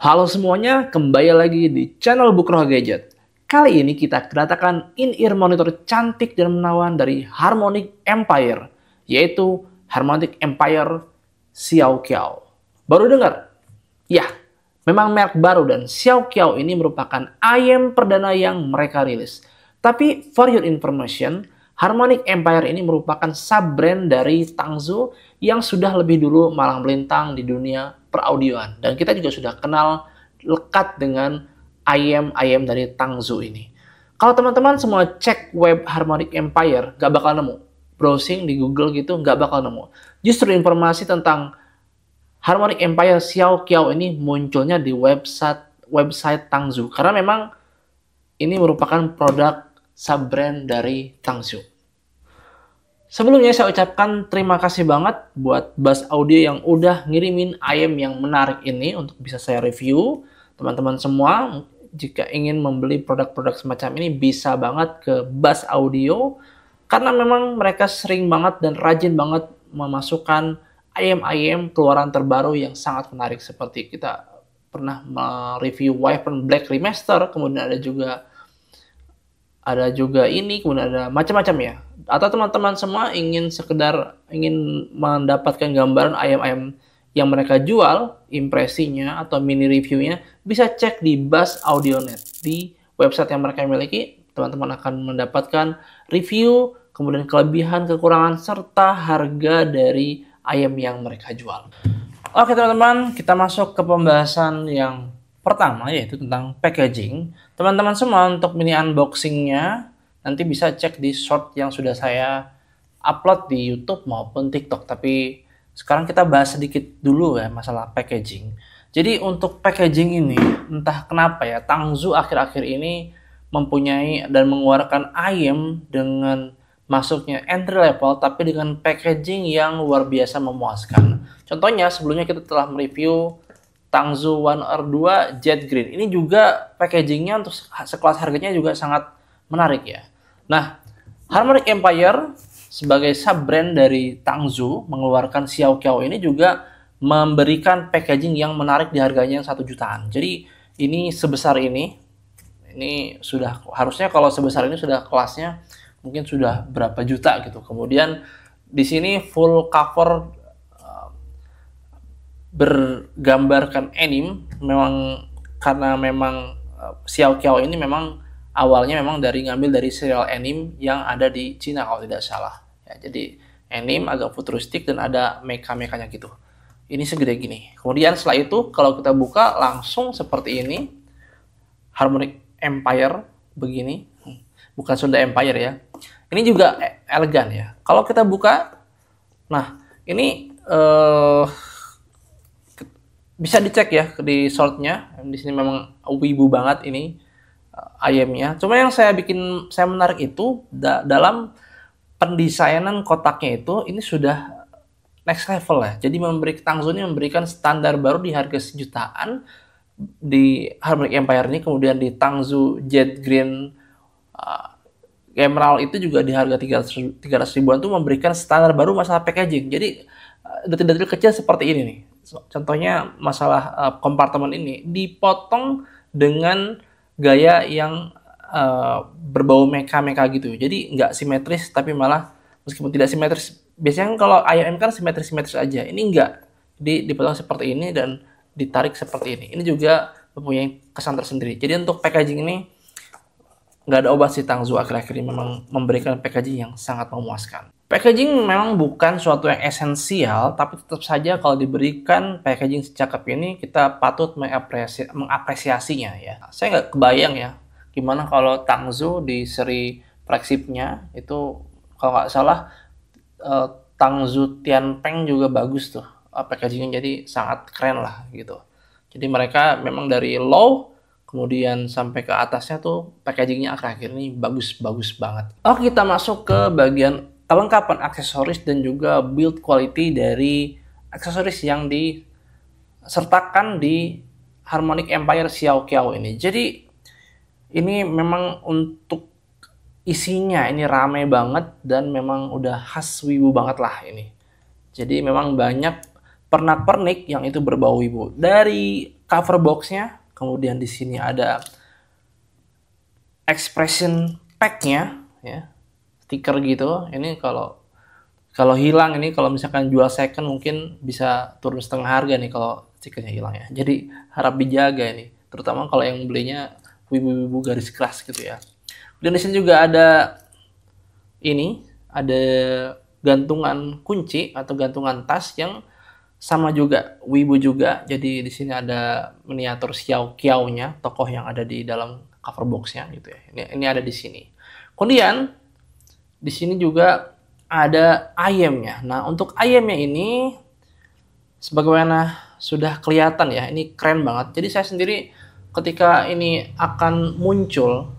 Halo semuanya, kembali lagi di channel Bukroha Gadget. Kali ini kita kedatangan in-ear monitor cantik dan menawan dari Harmonic Empire, yaitu Harmonic Empire Xiao Qiao. Baru dengar? Ya, memang merek baru dan Xiao Qiao ini merupakan IM perdana yang mereka rilis. Tapi for your information, Harmonic Empire ini merupakan sub-brand dari Tangzhou yang sudah lebih dulu malang melintang di dunia peraudioan. Dan kita juga sudah kenal lekat dengan IM dari Tangzhou ini. Kalau teman-teman semua cek web Harmonic Empire, gak bakal nemu. Browsing di Google gitu, gak bakal nemu. Justru informasi tentang Harmonic Empire Xiao Qiao ini munculnya di website Tangzhou. Karena memang ini merupakan produk sub-brand dari Tangzhou. Sebelumnya saya ucapkan terima kasih banget buat Bass Audio yang udah ngirimin IM yang menarik ini untuk bisa saya review. Teman-teman semua, jika ingin membeli produk-produk semacam ini bisa banget ke Bass Audio karena memang mereka sering banget dan rajin banget memasukkan IM keluaran terbaru yang sangat menarik, seperti kita pernah mereview Wyvern Black Remaster, kemudian ada juga ini, kemudian ada macam-macam ya. Atau teman-teman semua ingin mendapatkan gambaran IM yang mereka jual, impresinya atau mini reviewnya, bisa cek di Bass Audionet. Di website yang mereka miliki, teman-teman akan mendapatkan review, kemudian kelebihan, kekurangan, serta harga dari IM yang mereka jual. Oke teman-teman, kita masuk ke pembahasan yang pertama, yaitu tentang packaging. Teman-teman semua, untuk mini unboxingnya nanti bisa cek di short yang sudah saya upload di YouTube maupun TikTok. Tapi sekarang kita bahas sedikit dulu ya masalah packaging. Jadi untuk packaging ini, entah kenapa ya, Tangzhou akhir-akhir ini mempunyai dan mengeluarkan IM dengan masuknya entry level, tapi dengan packaging yang luar biasa memuaskan. Contohnya, sebelumnya kita telah mereview Tangzhou One R2 Jet Green. Ini juga packagingnya untuk sekelas harganya juga sangat menarik ya. Nah, Harmonic Empire sebagai sub-brand dari Tangzhou mengeluarkan Xiao Qiao ini juga memberikan packaging yang menarik di harganya yang 1 jutaan. Jadi ini sebesar ini sudah harusnya, kalau sebesar ini sudah kelasnya mungkin sudah berapa juta gitu. Kemudian di sini full cover bergambarkan anime, memang karena memang Xiao Qiao ini memang awalnya memang ngambil dari serial anime yang ada di Cina kalau tidak salah ya. Jadi anime agak futuristik dan ada mecha-mekanya gitu. Ini segede gini. Kemudian setelah itu kalau kita buka langsung seperti ini, Harmonic Empire begini, bukan Sunda Empire ya. Ini juga elegan ya. Kalau kita buka, nah ini bisa dicek ya di shortnya. Di sini memang wibu banget ini IM-nya. Cuma yang saya menarik itu dalam pendesainan kotaknya itu, ini sudah next level ya. Jadi Tangzhou ini memberikan standar baru di harga 1 jutaan di Harmonic Empire ini. Kemudian di Tangzhou Jet Green Emerald itu juga di harga 300 ribuan tuh memberikan standar baru masalah packaging. Jadi detail-detail kecil seperti ini nih. Contohnya masalah kompartemen ini dipotong dengan gaya yang berbau mecha gitu. Jadi nggak simetris, tapi malah meskipun tidak simetris. Biasanya kalau IM kan simetris aja. Ini enggak. Dipotong seperti ini dan ditarik seperti ini. Ini juga mempunyai kesan tersendiri. Jadi untuk packaging ini nggak ada obat sih. Tangzhou akhir-akhir ini memang memberikan packaging yang sangat memuaskan. Packaging memang bukan suatu yang esensial, tapi tetap saja kalau diberikan packaging secakep ini, kita patut mengapresiasinya ya. Saya nggak kebayang ya, gimana kalau Tangzhou di seri flagshipnya itu, kalau nggak salah Tangzhou Tianpeng juga bagus tuh packagingnya, jadi sangat keren lah gitu. Jadi mereka memang dari low kemudian sampai ke atasnya tuh packagingnya akhir-akhir ini bagus banget. Oke, kita masuk ke bagian kelengkapan aksesoris dan juga build quality dari aksesoris yang disertakan di Harmonic Empire Xiao Qiao ini. Jadi ini memang untuk isinya ini rame banget dan memang udah khas wibu banget lah ini. Jadi memang banyak pernak-pernik yang itu berbau wibu. Dari cover boxnya, kemudian di sini ada expression pack-nya, ya, stiker gitu. Ini kalau hilang ini, kalau misalkan jual second mungkin bisa turun setengah harga nih kalau stikernya hilang ya. Jadi harap dijaga ini, terutama kalau yang belinya wibu-wibu garis keras gitu ya. Dan di sini juga ada ini, ada gantungan kunci atau gantungan tas yang sama juga, wibu juga. Jadi di sini ada miniatur Xiao Qiao-nya, tokoh yang ada di dalam cover box-nya gitu ya. Ini ada di sini. Kemudian di sini juga ada ayamnya. Nah, untuk ayamnya ini sebagaimana sudah kelihatan ya, ini keren banget. Jadi saya sendiri ketika ini akan muncul,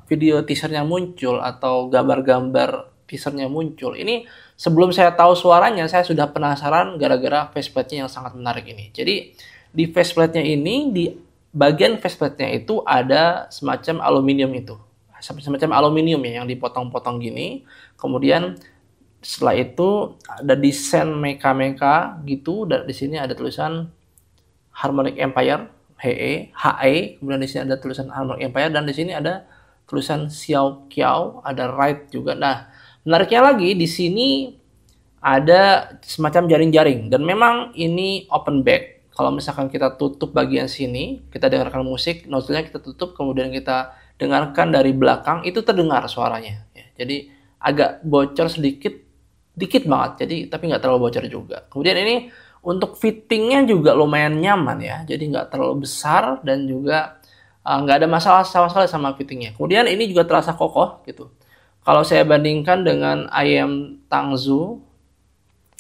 video teasernya muncul atau gambar-gambar teasernya muncul, ini sebelum saya tahu suaranya, saya sudah penasaran gara-gara faceplate-nya yang sangat menarik ini. Jadi di faceplate-nya ini, di bagian faceplate-nya itu ada semacam aluminium itu. Semacam aluminium ya, yang dipotong-potong gini. Kemudian setelah itu ada desain mecha-mecha gitu, dan di sini ada tulisan Harmonic Empire, HE, kemudian di sini ada tulisan Harmonic Empire, dan di sini ada tulisan Xiao Qiao, ada right juga. Nah, menariknya lagi di sini ada semacam jaring-jaring, dan memang ini open back. Kalau misalkan kita tutup bagian sini, kita dengarkan musik, nozzle-nya kita tutup, kemudian kita dengarkan dari belakang, itu terdengar suaranya. Jadi agak bocor sedikit, dikit banget, jadi tapi nggak terlalu bocor juga. Kemudian ini untuk fittingnya juga lumayan nyaman ya, jadi nggak terlalu besar dan juga nggak ada masalah sama sekali sama fittingnya. Kemudian ini juga terasa kokoh gitu. Kalau saya bandingkan dengan ayam Tangzu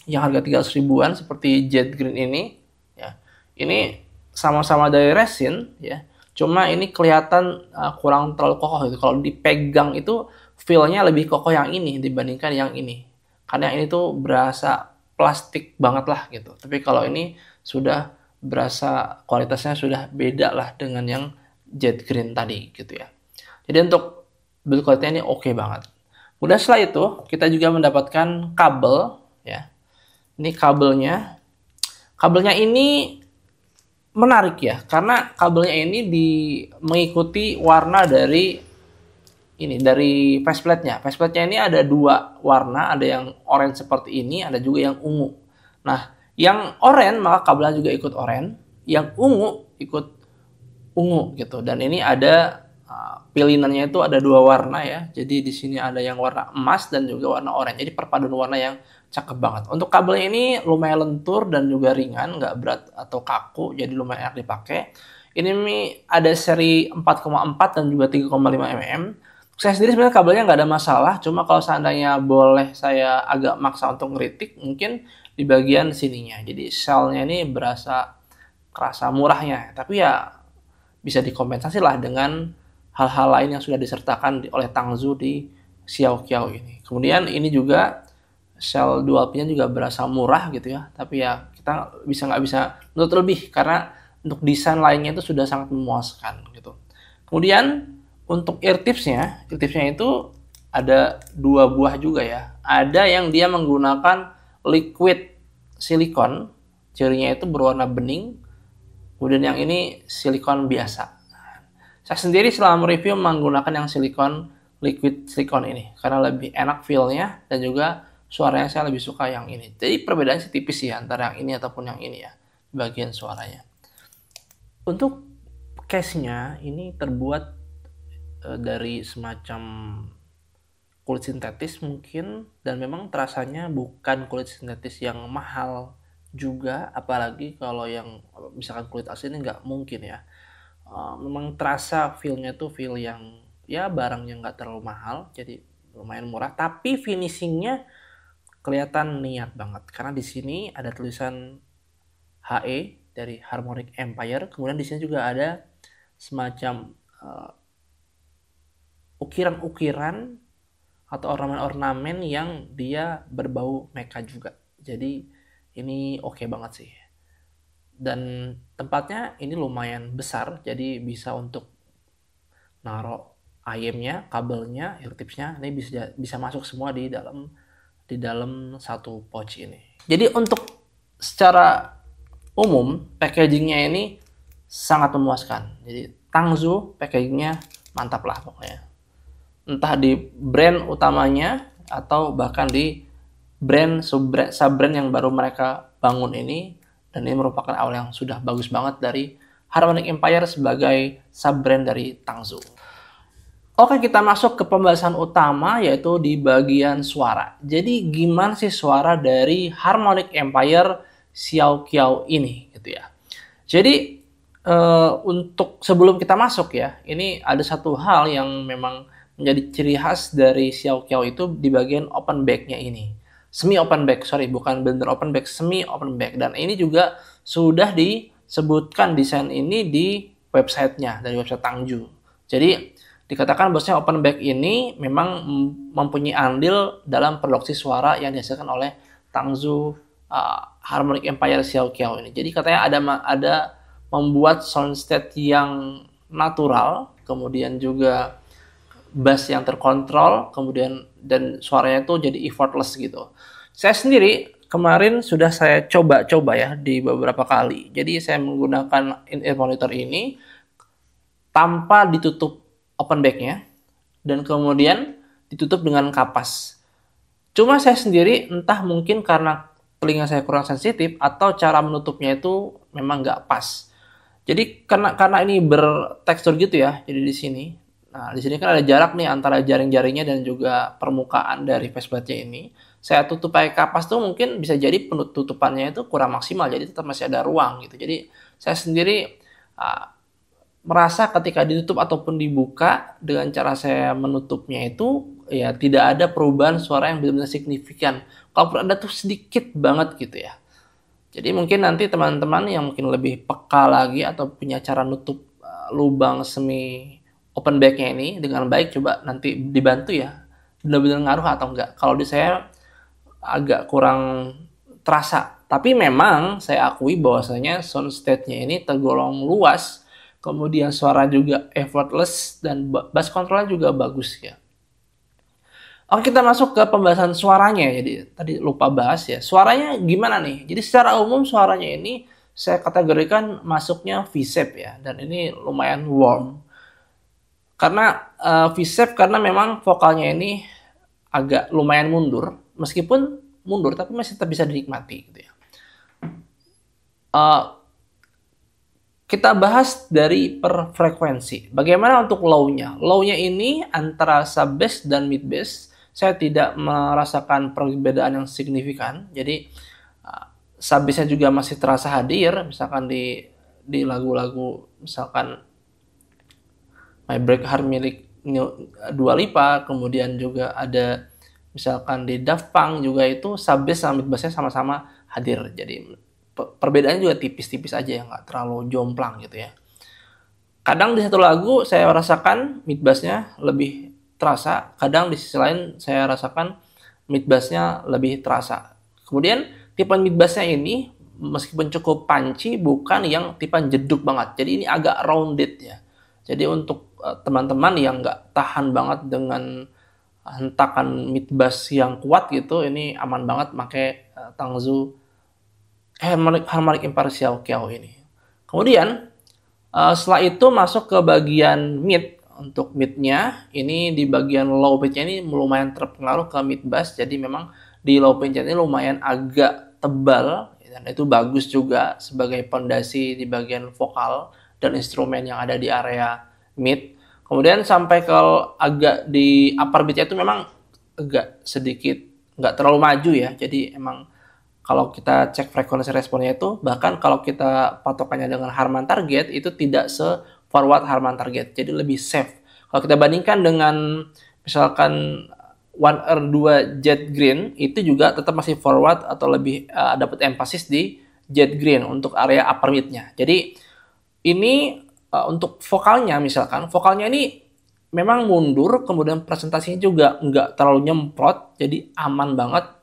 yang harga 300 ribuan seperti Jet Green ini, ya, ini sama-sama dari resin ya. Cuma ini kelihatan kurang terlalu kokoh gitu. Kalau dipegang itu feel-nya lebih kokoh yang ini dibandingkan yang ini. Karena yang ini tuh berasa plastik banget lah gitu. Tapi kalau ini sudah berasa kualitasnya sudah beda lah dengan yang Jet Green tadi gitu ya. Jadi untuk build quality ini oke banget. Kemudian setelah itu kita juga mendapatkan kabel ya. Ini kabelnya. Kabelnya ini menarik ya, karena kabelnya ini mengikuti warna dari faceplate-nya. Faceplate-nya ini ada dua warna, ada yang orange seperti ini, ada juga yang ungu. Nah, yang oranye maka kabelnya juga ikut oranye, yang ungu ikut ungu gitu. Dan ini ada pilinannya itu ada dua warna ya. Jadi di sini ada yang warna emas dan juga warna oranye. Jadi perpaduan warna yang cakep banget. Untuk kabelnya ini lumayan lentur dan juga ringan, nggak berat atau kaku, jadi lumayan enak dipakai. Ini ada seri 4,4 dan juga 3,5 mm. Saya sendiri sebenarnya kabelnya nggak ada masalah, cuma kalau seandainya boleh saya agak maksa untuk ngeritik, mungkin di bagian sininya. Jadi shell-nya ini kerasa murahnya, tapi ya bisa dikompensasi lah dengan hal-hal lain yang sudah disertakan oleh Tangzu di Xiao Qiao ini. Kemudian ini juga shell dual pin-nya juga berasa murah gitu ya, tapi ya kita nggak bisa menuntut lebih karena untuk desain lainnya itu sudah sangat memuaskan gitu. Kemudian untuk ear tipsnya itu ada dua buah juga ya. Ada yang dia menggunakan liquid silikon, jarinya itu berwarna bening. Kemudian yang ini silikon biasa. Saya sendiri selama review menggunakan yang liquid silikon ini karena lebih enak feel-nya dan juga suaranya saya lebih suka yang ini. Jadi perbedaannya sih tipis ya antara yang ini ataupun yang ini ya, bagian suaranya. Untuk case-nya ini terbuat dari semacam kulit sintetis mungkin, dan memang terasanya bukan kulit sintetis yang mahal juga, apalagi kalau yang misalkan kulit asli ini nggak mungkin ya. Memang terasa feel-nya tuh feel yang ya barangnya nggak terlalu mahal, jadi lumayan murah, tapi finishingnya kelihatan niat banget karena di sini ada tulisan HE dari Harmonic Empire, kemudian di sini juga ada semacam ukiran-ukiran atau ornamen-ornamen yang dia berbau mecha juga. Jadi ini oke banget sih. Dan tempatnya ini lumayan besar, jadi bisa untuk naruh ayamnya, kabelnya, ear tipsnya, ini bisa masuk semua di dalam satu pouch ini. Jadi untuk secara umum packagingnya ini sangat memuaskan. Jadi Tangzu packagingnya mantap lah pokoknya. Entah di brand utamanya atau bahkan di brand sub-brand yang baru mereka bangun ini, dan ini merupakan awal yang sudah bagus banget dari Harmonic Empire sebagai sub-brand dari Tangzu. Oke, kita masuk ke pembahasan utama, yaitu di bagian suara. Jadi gimana sih suara dari Harmonic Empire Xiao Qiao ini gitu ya. Jadi untuk sebelum kita masuk ya, ini ada satu hal yang memang menjadi ciri khas dari Xiao Qiao itu di bagian open back-nya ini. Semi open back, sorry, bukan bener open back, semi open back. Dan ini juga sudah disebutkan desain ini di websitenya, dari website Tangzu. Jadi dikatakan bahwasanya open back ini memang mempunyai andil dalam produksi suara yang dihasilkan oleh Tangzu Harmonic Empire Xiao Qiao ini. Jadi katanya ada membuat soundstage yang natural, kemudian juga bass yang terkontrol, kemudian dan suaranya tuh jadi effortless gitu. Saya sendiri kemarin sudah saya coba-coba ya di beberapa kali. Jadi saya menggunakan in-ear monitor ini tanpa ditutup open back-nya dan kemudian ditutup dengan kapas. Cuma saya sendiri entah mungkin karena telinga saya kurang sensitif atau cara menutupnya itu memang nggak pas. Jadi karena ini bertekstur gitu ya, jadi di sini. Nah, di sini kan ada jarak nih antara jaring-jaringnya dan juga permukaan dari faceplate-nya ini. Saya tutup pakai kapas tuh mungkin bisa jadi penutupannya itu kurang maksimal, jadi tetap masih ada ruang gitu. Jadi saya sendiri merasa ketika ditutup ataupun dibuka dengan cara saya menutupnya itu ya tidak ada perubahan suara yang benar-benar signifikan. Kalaupun ada tuh sedikit banget gitu ya. Jadi mungkin nanti teman-teman yang mungkin lebih peka lagi atau punya cara nutup lubang semi open back-nya ini dengan baik, coba nanti dibantu ya, benar-benar ngaruh atau enggak. Kalau di saya agak kurang terasa, tapi memang saya akui bahwasanya sound stage-nya ini tergolong luas, kemudian suara juga effortless, dan bass control-nya juga bagus ya. Oke, kita masuk ke pembahasan suaranya. Jadi tadi lupa bahas ya, suaranya gimana nih? Jadi secara umum suaranya ini saya kategorikan masuknya V-shape ya, dan ini lumayan warm. Karena V-shape karena memang vokalnya ini agak lumayan mundur, meskipun mundur tapi masih tetap bisa dinikmati gitu ya. Kita bahas dari per frekuensi. Bagaimana untuk low-nya? Low-nya ini antara sub bass dan mid bass saya tidak merasakan perbedaan yang signifikan. Jadi sub bass-nya juga masih terasa hadir, misalkan di lagu-lagu misalkan My Break Heart milik Dua Lipa, kemudian juga ada misalkan di Daft Punk juga itu sub bass sama mid bass-nya sama-sama hadir. Jadi perbedaannya juga tipis-tipis aja ya, nggak terlalu jomplang gitu ya. Kadang di satu lagu saya rasakan mid bass-nya lebih terasa, kadang di sisi lain saya rasakan mid bass-nya lebih terasa. Kemudian tipe mid bass-nya ini meskipun cukup punchy, bukan yang tipe jeduk banget. Jadi ini agak rounded ya. Jadi untuk teman-teman yang nggak tahan banget dengan hentakan mid bass yang kuat gitu, ini aman banget pakai Tangzu Harmonic Empire Xiao Qiao ini. Kemudian setelah itu masuk ke bagian mid. Untuk mid-nya ini di bagian low pitch-nya ini lumayan terpengaruh ke mid bass. Jadi memang di low pitch ini lumayan agak tebal, dan itu bagus juga sebagai pondasi di bagian vokal dan instrumen yang ada di area mid. Kemudian sampai ke agak di upper beat itu memang agak sedikit nggak terlalu maju ya. Jadi emang kalau kita cek frekuensi responnya itu, bahkan kalau kita patokannya dengan Harman Target itu tidak se-forward Harman Target, jadi lebih safe. Kalau kita bandingkan dengan misalkan One Ear 2 Jet Green, itu juga tetap masih forward atau lebih dapat emphasis di Jet Green untuk area upper mid-nya. Jadi ini untuk vokalnya, misalkan vokalnya ini memang mundur, kemudian presentasinya juga nggak terlalu nyemprot, jadi aman banget.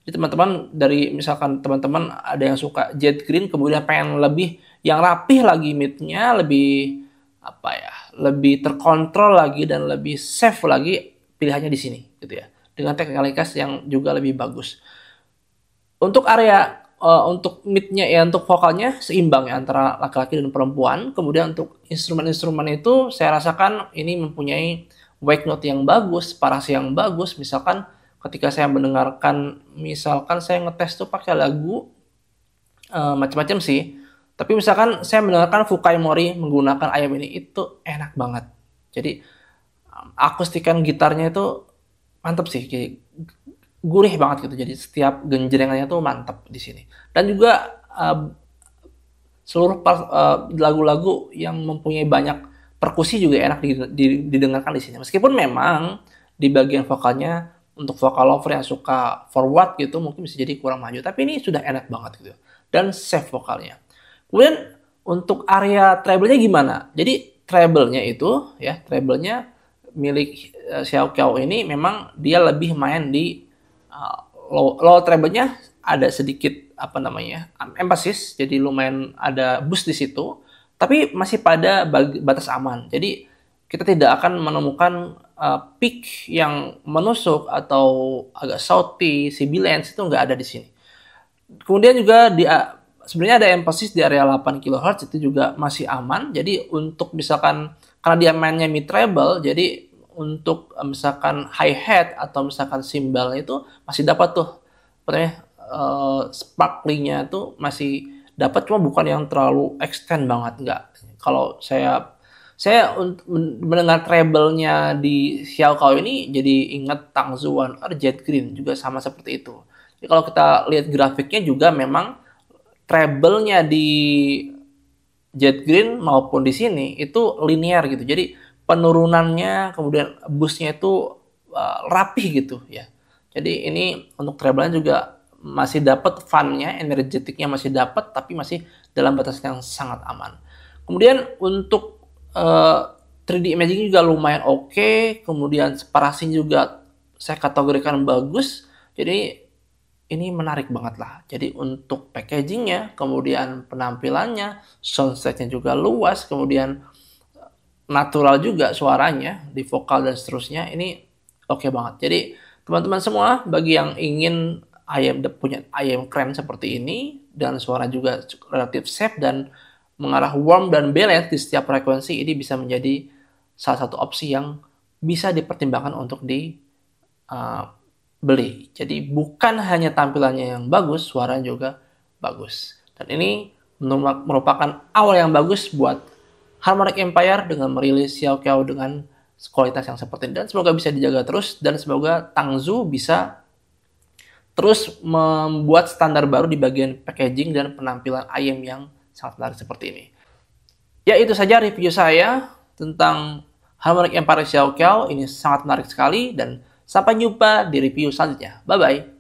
Jadi teman-teman dari misalkan teman-teman ada yang suka Jet Green, kemudian pengen lebih yang rapih lagi mid-nya, lebih apa ya, lebih terkontrol lagi dan lebih safe lagi, pilihannya di sini gitu ya, dengan teknikalitas yang juga lebih bagus. Untuk area untuk mid-nya ya, untuk vokalnya seimbang ya antara laki-laki dan perempuan. Kemudian untuk instrumen-instrumen itu saya rasakan ini mempunyai wake note yang bagus, parasi yang bagus. Misalkan ketika saya mendengarkan, misalkan saya ngetes tuh pakai lagu macam-macam sih. Tapi misalkan saya mendengarkan Fukai Mori menggunakan ayam ini, itu enak banget. Jadi akustikan gitarnya itu mantep sih, kayak gurih banget gitu. Jadi setiap genjrengannya tuh mantep di sini. Dan juga seluruh lagu-lagu yang mempunyai banyak perkusi juga enak didengarkan di sini. Meskipun memang di bagian vokalnya untuk vokal lover yang suka forward gitu mungkin bisa jadi kurang maju. Tapi ini sudah enak banget gitu. Dan safe vokalnya. Kemudian untuk area treble-nya gimana? Jadi treble-nya itu ya, treble-nya milik Xiao Qiao ini memang dia lebih main di low treble-nya ada sedikit apa namanya? Emphasis, jadi lumayan ada boost di situ, tapi masih pada batas aman. Jadi kita tidak akan menemukan peak yang menusuk atau agak salty, sibilance itu nggak ada di sini. Kemudian juga sebenarnya ada emphasis di area 8 kHz itu juga masih aman. Jadi untuk misalkan karena dia mainnya mid treble, jadi untuk misalkan hi hat atau misalkan cymbal itu masih dapat tuh sparklingnya tuh masih dapat, cuma bukan yang terlalu extend banget, enggak. Kalau saya mendengar treble-nya di Xiao Qiao ini jadi ingat Tangzu One or Jet Green juga sama seperti itu. Jadi kalau kita lihat grafiknya juga memang treble-nya di Jet Green maupun di sini itu linear gitu. Jadi penurunannya kemudian boost-nya itu rapih gitu ya. Jadi ini untuk treble-nya juga masih dapat fun-nya, energetiknya masih dapat, tapi masih dalam batas yang sangat aman. Kemudian untuk 3D imaging juga lumayan oke. Kemudian separasinya juga saya kategorikan bagus. Jadi ini menarik banget lah. Jadi untuk packagingnya, kemudian penampilannya, soundstack-nya juga luas, kemudian natural juga suaranya di vokal dan seterusnya. Ini oke banget. Jadi teman-teman semua, bagi yang ingin punya ayam keren seperti ini dan suara juga relatif safe dan mengarah warm dan balance di setiap frekuensi, ini bisa menjadi salah satu opsi yang bisa dipertimbangkan untuk beli. Jadi bukan hanya tampilannya yang bagus, suaranya juga bagus. Dan ini merupakan awal yang bagus buat Harmonic Empire dengan merilis Xiao Qiao dengan kualitas yang seperti ini. Dan semoga bisa dijaga terus, dan semoga Tangzu bisa terus membuat standar baru di bagian packaging dan penampilan ayam yang sangat menarik seperti ini. Ya, itu saja review saya tentang Harmonic Empire Xiao Qiao. Ini sangat menarik sekali, dan sampai jumpa di review selanjutnya. Bye-bye.